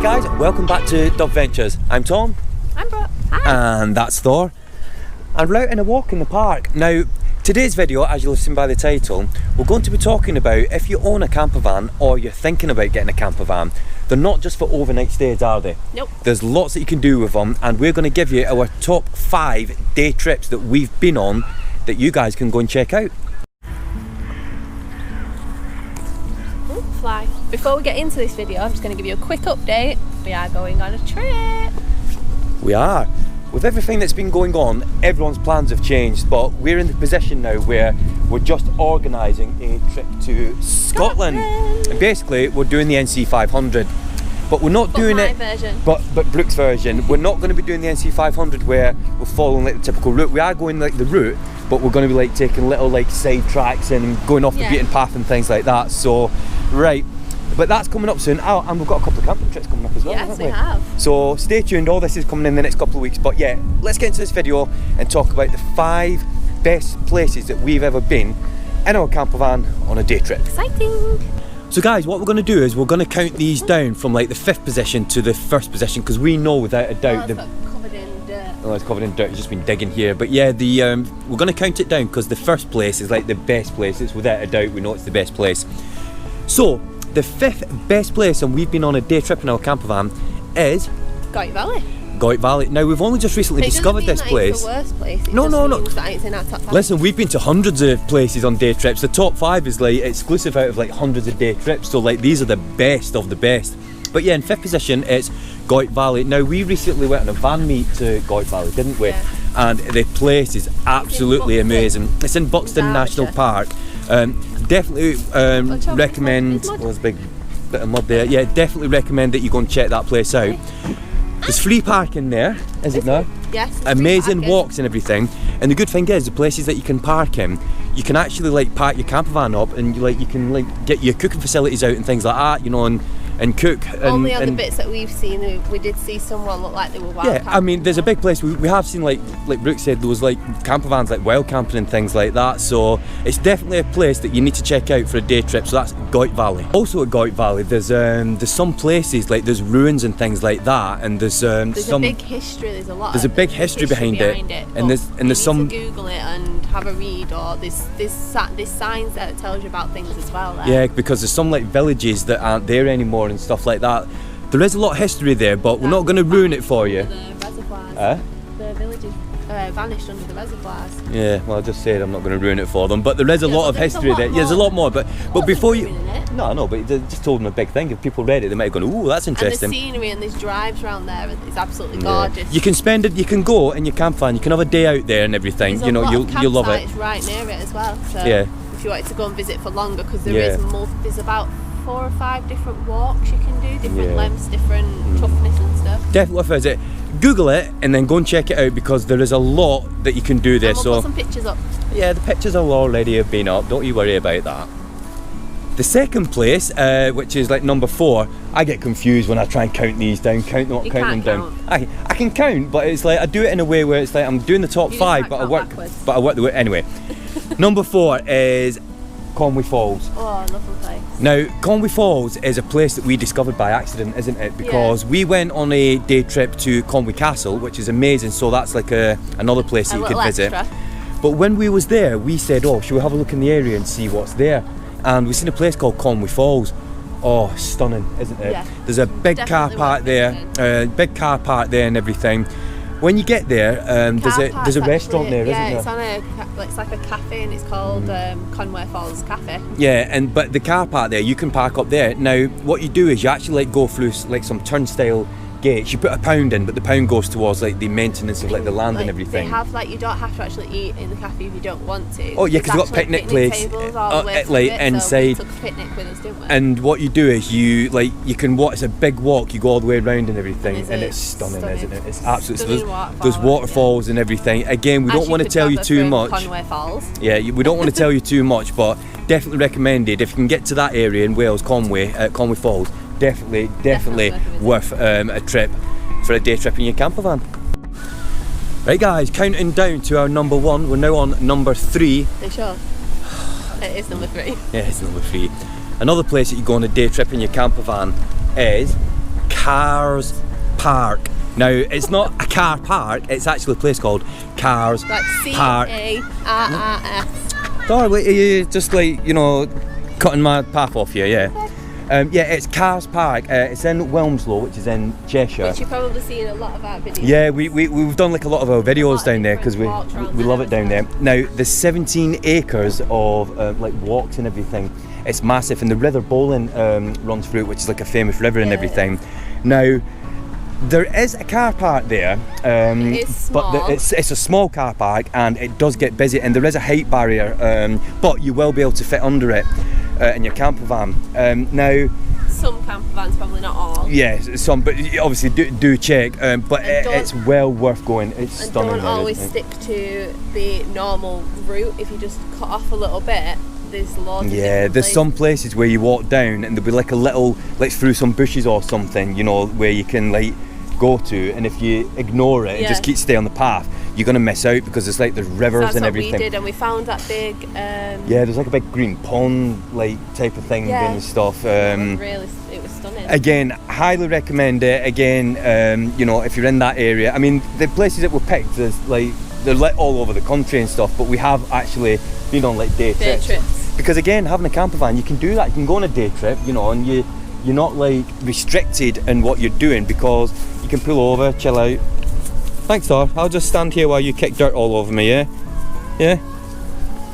guys, welcome back to Dog Ventures. I'm Tom. I'm Brooke. Hi. And that's Thor. And we're out in a walk in the park. Now, today's video, as you'll have seen by the title, we're going to be talking about if you own a camper van or you're thinking about getting a camper van. They're not just for overnight stays, are they? Nope. There's lots that you can do with them, and we're going to give you our top 5 day trips that we've been on that you guys can go and check out. Fly. Before we get into this video, I'm just going to give you a quick update. We are going on a trip. We are. With everything that's been going on, everyone's plans have changed, but we're in the position now where we're just organising a trip to Scotland. And basically, we're doing the NC 500, but we're not doing it. But Brooke's version. We're not going to be doing the NC 500 where we're following like the typical route. We are going like the route, but we're going to be like taking little like side tracks and going off the beaten path and things like that. So, right. But that's coming up soon. Oh, and we've got a couple of camping trips coming up as well, haven't we? Yes, we have. So stay tuned, all this is coming in the next couple of weeks. But yeah, let's get into this video and talk about the 5 best places that we've ever been in our camper van on a day trip. Exciting! So guys, what we're going to do is we're going to count these down from like the 5th position to the 1st position, because we know without a doubt it's covered in dirt. Oh, it's covered in dirt, it's just been digging here. But yeah, we're going to count it down because the first place is like the best place. It's without a doubt, we know it's the best place. So, the 5th best place, and we've been on a day trip in our camper van, is Goyt Valley. Goyt Valley. Now we've only just recently discovered this place. It's the worst place. No. It's in our top 5. Listen, we've been to hundreds of places on day trips. The top 5 is like exclusive out of like hundreds of day trips. So like these are the best of the best. But yeah, in 5th position it's Goyt Valley. Now we recently went on a van meet to Goyt Valley, didn't we? Yeah. And the place is absolutely amazing. It's in Buxton National Park. Definitely recommend. Oh, there's a big bit of mud there. Yeah, definitely recommend that you go and check that place out. There's free parking there, is it now? Yes. Amazing walks and everything. And the good thing is, the places that you can park in, you can actually like park your camper van up, and you can like get your cooking facilities out and things like that, you know, and cook. Only on the bits that we've seen, we did see someone look like they were wild camping. I mean, there's a big place. We have seen like Brooke said, there was like camper vans like wild camping and things like that. So it's definitely a place that you need to check out for a day trip. So that's Goyt Valley. Also at Goyt Valley, there's some places like there's ruins and things like that, and there's a big history. There's a big history behind it. And there's some. To Google it and have a read, or there's signs that tells you about things as well. There. Yeah, because there's some like villages that aren't there anymore and stuff like that. There is a lot of history there, but we're not going to ruin it for you. The reservoirs. The villages vanished under the reservoirs. Yeah, well I just said I'm not going to ruin it for them, but there is a lot of history there. Yeah, there's a lot more, but before you... No, but it just told them a big thing. If people read it, they might have gone, ooh, that's interesting. And the scenery and there's drives around there is absolutely gorgeous. You can go in your camp van, you can have a day out there and everything. There's you'll love it. It's right near it as well. So yeah. If you wanted to go and visit for longer, because there's about 4 or 5 different walks you can do, different lengths, different toughness and stuff. Definitely worth a visit. Google it and then go and check it out, because there is a lot that you can do there. And we'll put some pictures up. Yeah, the pictures will already have been up, don't you worry about that. The second place, which is like number 4, I get confused when I try and count these down, count them down. I can count, but it's like I do it in a way where it's like I'm doing the top 5, but I work the way anyway. Number 4 is Conwy Falls. Oh, lovely place. Now, Conwy Falls is a place that we discovered by accident, isn't it? Because we went on a day trip to Conwy Castle, which is amazing, so that's like another place that you could visit. But when we was there, we said, oh, should we have a look in the area and see what's there? And we've seen a place called Conwy Falls. Oh, stunning, isn't it? Yeah. There's a big car park there, and everything. When you get there, there's a restaurant there, isn't there? Yeah, it's like a cafe, and it's called Conwy Falls Cafe. Yeah, but the car park there, you can park up there. Now, what you do is you actually like go through like some turnstile gates. You put £1 in, but the £1 goes towards like the maintenance of like the land and everything. They have like, you don't have to actually eat in the cafe if you don't want to. Oh yeah, because you've got picnic places like inside. So we took a picnic with us, didn't we? And what you do is you can walk. It's a big walk. You go all the way around and everything, and it's stunning, isn't it? It's absolutely. There's waterfalls and everything. Again, we don't want to tell you too much. Conwy Falls. Yeah, we don't want to tell you too much, but definitely recommended if you can get to that area in Wales, Conwy Falls. Definitely worth a trip for a day trip in your camper van. Right guys, counting down to our number 1. We're now on number 3. Are you sure? It is number 3. Yeah, it's number 3. Another place that you go on a day trip in your camper van is Cars Park. Now, it's not a car park, it's actually a place called Cars Like Park. C-A-R-R-S. Oh, wait, you just like, you know, cutting my path off here, yeah. Yeah, it's Cars Park. It's in Wilmslow, which is in Cheshire. Which you've probably seen a lot of our videos. Yeah, we've done like a lot of our videos down there because we love it down there. Now, there's 17 acres of like walks and everything. It's massive, and the River Bowling runs through it, which is like a famous river and everything. Now, there is a car park there, it's small. but it's a small car park, and it does get busy, and there is a height barrier, but you will be able to fit under it in your camper van. Now, some camper vans, probably not all. yeah, some, but obviously do check. But it's well worth going. It's and stunning. Don't always stick to the normal route. If you just cut off a little bit, there's loads. Yeah, there's some places where you walk down and there'll be like a little, like through some bushes or something, you know, where you can like go to, and if you ignore it and just stay on the path, you're gonna miss out because it's like there's rivers and everything. That's what we did, and we found that big. Yeah, there's like a big green pond like type of thing and stuff. It was stunning. Again, highly recommend it. Again, you know, if you're in that area, I mean, the places that were picked is like they're like all over the country and stuff, but we have actually been on like day trips. Because again, having a camper van, you can do that. You can go on a day trip, you know, and you're not like restricted in what you're doing because you can pull over, chill out. Thanks, Thor. I'll just stand here while you kick dirt all over me, yeah? Yeah?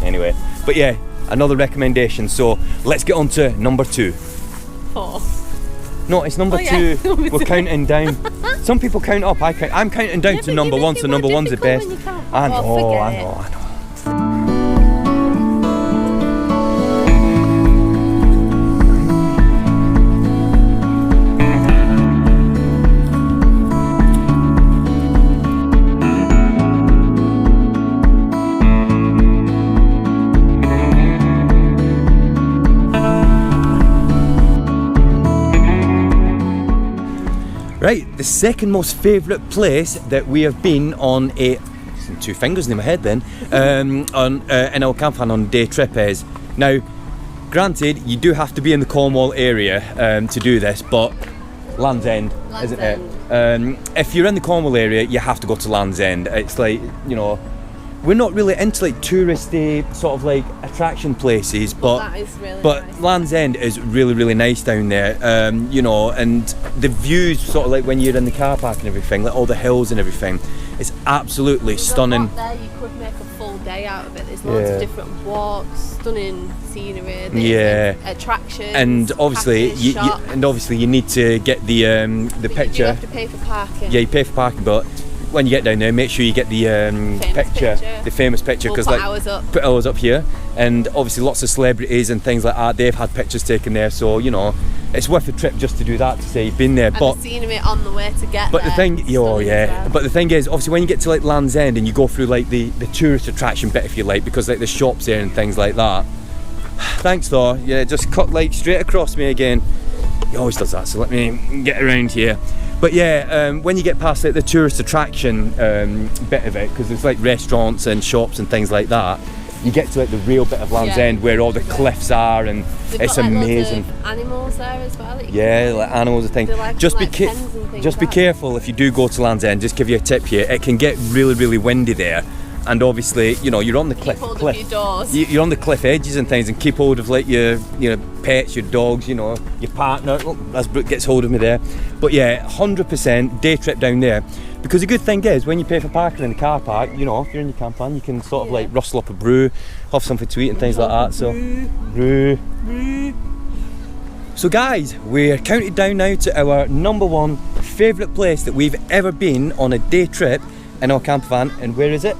Anyway, but yeah, another recommendation. So let's get on to number 2. 4. No, it's number 2. We're counting down. Some people count up. I'm counting down to number 1, so number 1's the best. I know. Right, the second most favourite place that we have been on a 2 fingers in my head then in our camper van on a day trip is, now granted you do have to be in the Cornwall area to do this, but Land's End, isn't it? If you're in the Cornwall area, you have to go to Land's End. It's like, you know, we're not really into like touristy sort of like attraction places, but nice. Land's End is really, really nice down there. You know, and the views sort of like when you're in the car park and everything, like all the hills and everything, it's absolutely stunning. There you could make a full day out of it. There's loads of different walks, stunning scenery, attractions, and obviously you need to get the picture. You have to pay for parking. Yeah, you pay for parking, but when you get down there, make sure you get the the famous picture, because put ours up here, and obviously lots of celebrities and things like that, they've had pictures taken there, so you know it's worth a trip just to do that, to say you've been there. And but the scenery on the way to get but there. But the thing is, obviously when you get to like Land's End and you go through like the tourist attraction bit, if you like, because like the shops there and things like that. Thanks Thor. Yeah, just cut like straight across me again. He always does that, so let me get around here. But yeah, when you get past like the tourist attraction bit of it, because there's like restaurants and shops and things like that, you get to like the real bit of Land's End where all the cliffs are, and it's amazing. Loads of animals there as well. Yeah, like animals and things. Like, just be careful if you do go to Land's End. Just give you a tip here. It can get really, really windy there. And obviously, you know, you're on the cliff. You're on the cliff edges and things, and keep hold of like your pets, your dogs, you know, your partner. Oh, as Brooke gets hold of me there. But yeah, 100% day trip down there. Because the good thing is, when you pay for parking in the car park, you know, if you're in your camper van, you can sort of like rustle up a brew, have something to eat and things like that. So, So guys, we're counted down now to our number 1 favourite place that we've ever been on a day trip in our camper van. And where is it?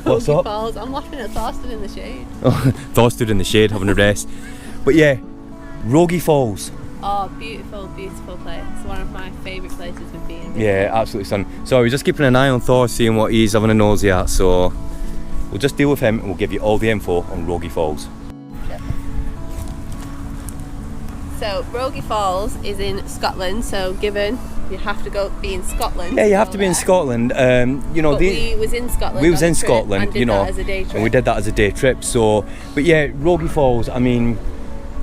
What's up? Falls. I'm laughing at Thor stood in the shade. Oh, Thor stood in the shade having a rest. But yeah, Rogie Falls. Oh, beautiful, beautiful place. It's one of my favourite places we've been. Yeah, absolutely stunning. So we're just keeping an eye on Thor, seeing what he's having a nosy at. So we'll just deal with him and we'll give you all the info on Rogie Falls. So Rogie Falls is in Scotland. So given you have to be in Scotland. Yeah, you have to be in Scotland. You know, we was in Scotland. We was in Scotland, and did that as a day trip. And we did that as a day trip. So, but yeah, Rogie Falls. I mean,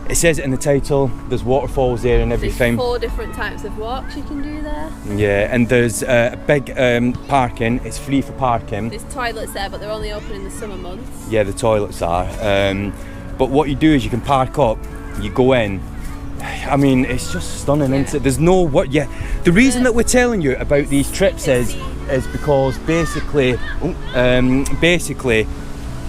it says it in the title, there's waterfalls there and everything. There's 4 different types of walks you can do there. Yeah, and there's a big parking, it's free for parking. There's toilets there, but they're only open in the summer months. Yeah, the toilets are. But what you do is you can park up, you go in. I mean, it's just stunning, isn't it? There's no what. Yeah, the reason that we're telling you about these trips is because basically,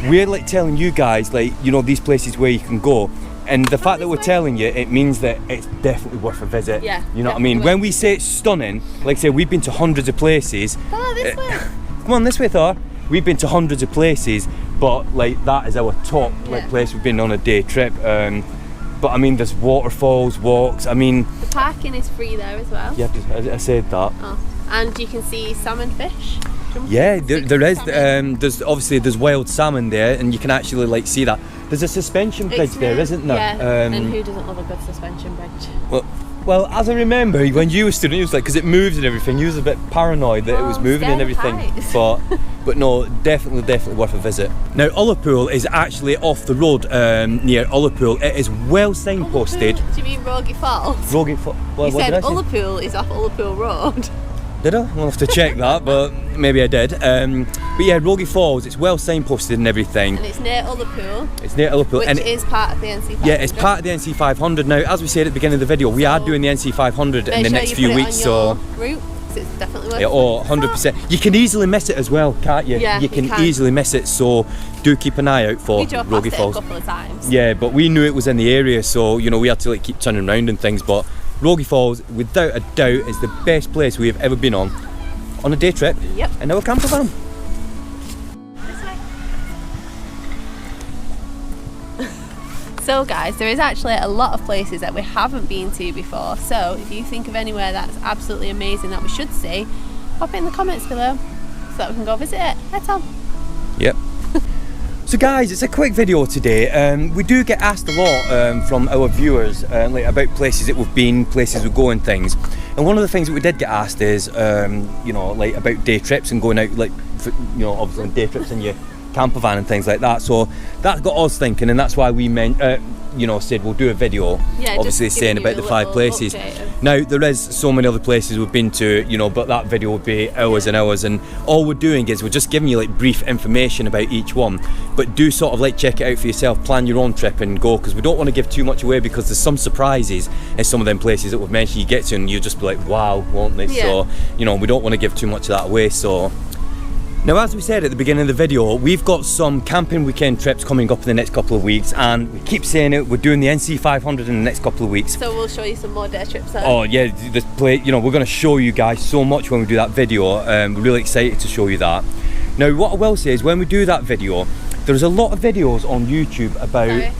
we're like telling you guys, like, you know, these places where you can go, and the fact that we're telling you, it means that it's definitely worth a visit. Yeah, you know what I mean? When we say it's stunning, like I say, we've been to hundreds of places. Oh, this way. Come on, this way, Thor. We've been to hundreds of places, but like that is our top like place we've been on a day trip. But I mean, there's waterfalls, walks. I mean, the parking is free there as well. Yeah, I said that. Oh. And you can see salmon fish. Yeah, there is. There's obviously there's wild salmon there, and you can actually like see that. There's a suspension bridge there, isn't there? Yeah. And who doesn't love a good suspension bridge? Well, as I remember, when you were student, it was like, because it moves and everything, you was a bit paranoid that it was moving and everything. But no, definitely worth a visit. Now, Ullapool is actually off the road near Ullapool. It is well signposted. Do you mean Rogie Falls? Rogie Falls. You said Ullapool is off Ullapool Road. Did I? We'll have to check that, but maybe I did. But yeah, Rogie Falls, it's well signposted and everything. And it's near Ullapool. It's near Ullapool. Which is part of the NC500. Yeah, it's part of the NC500. Now, as we said at the beginning of the video, we are doing the NC500 in the next few weeks. So route, it's definitely worth it. Oh, 100%. You can easily miss it as well, can't you? Yeah, you can easily miss it, so do keep an eye out for Rogie Falls. A couple of times. Yeah, but we knew it was in the area, so you know we had to like keep turning around and things. But Rogie Falls, without a doubt, is the best place we have ever been on a day trip. Yep. In our camper van. This way. So guys, there is actually a lot of places that we haven't been to before. So if you think of anywhere that's absolutely amazing that we should see, pop it in the comments below so that we can go visit it. Head on. Yep. So guys, it's a quick video today. We do get asked a lot from our viewers like about places that we've been, places we go and things. And one of the things that we did get asked is, you know, like about day trips and going out, like, for, you know, obviously on day trips in your camper van and things like that. So that got us thinking, and that's why we you know, said we'll do a video, obviously saying about the 5 places. Now there is so many other places we've been to, you know, but that video would be hours and hours, and all we're doing is we're just giving you like brief information about each one, but do sort of like check it out for yourself, plan your own trip and go, because we don't want to give too much away, because there's some surprises in some of them places that we've mentioned you get to and you'll just be like, wow, won't they? So, you know, we don't want to give too much of that away. So now, as we said at the beginning of the video, we've got some camping weekend trips coming up in the next couple of weeks, and we keep saying it, we're doing the NC500 in the next couple of weeks. So we'll show you some more day trips there. Oh yeah, you know, we're going to show you guys so much when we do that video. We're really excited to show you that. Now, what I will say is, when we do that video, there's a lot of videos on YouTube about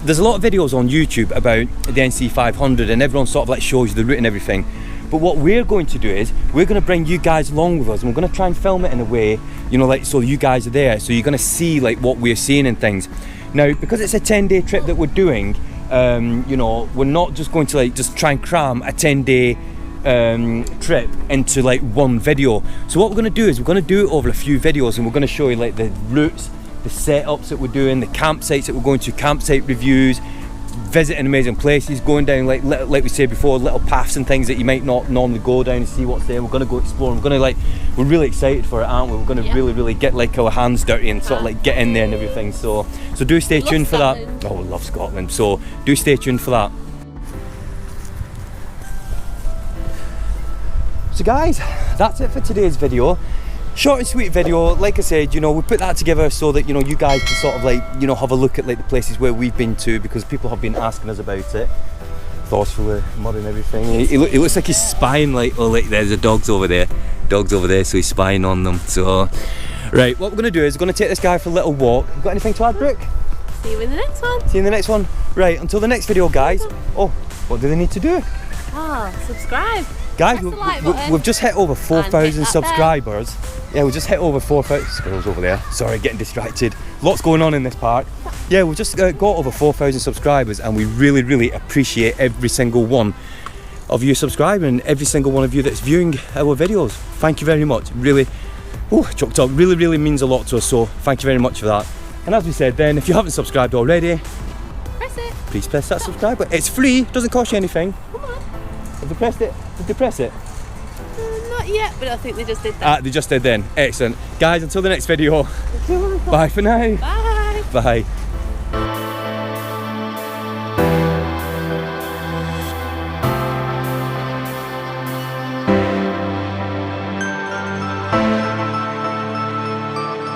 there's a lot of videos on YouTube about the NC500, and everyone sort of like shows you the route and everything. But what we're going to do is we're going to bring you guys along with us, and we're going to try and film it in a way, you know, like so you guys are there, so you're going to see like what we're seeing and things. Now, because it's a 10-day trip that we're doing, you know, we're not just going to like just try and cram a 10-day trip into like one video. So what we're going to do is we're going to do it over a few videos, and we're going to show you like the routes, the setups that we're doing, the campsites that we're going to, campsite reviews, visiting amazing places, going down like we said before, little paths and things that you might not normally go down and see what's there. We're going to go explore. We're going to we're really excited for it, aren't we? We're going to really get like our hands dirty and sort of like get in there and everything. So do stay tuned for that. Oh, I love Scotland. So do stay tuned for that. So guys, that's it for today's video. Short and sweet video. Like I said, you know, we put that together so that, you know, you guys can sort of like, you know, have a look at like the places where we've been to, because people have been asking us about it. Thoughts full of mud and everything. He looks like he's spying, like, oh, like there's the dogs over there, so he's spying on them. So right, what we're going to do is we're going to take this guy for a little walk. You got anything to add, Brooke? See you in the next one. See you in the next one. Right, until the next video, guys. Oh, what do they need to do? Subscribe. Guys, we've just hit over 4,000 subscribers. Yeah, we just hit over 4,000. Squirrels over there. Sorry, getting distracted. Lots going on in this park. Yeah, we've just got over 4,000 subscribers, and we really appreciate every single one of you subscribing, every single one of you that's viewing our videos. Thank you very much. Really, choked up. Really means a lot to us. So thank you very much for that. And as we said, then, if you haven't subscribed already, press it. Please press that subscribe button. It's free, doesn't cost you anything. Come on. Have they pressed it? Did they press it? Not yet, but I think they just did that. They just did then. Excellent. Guys, until the next video. Bye for now. Bye. Bye.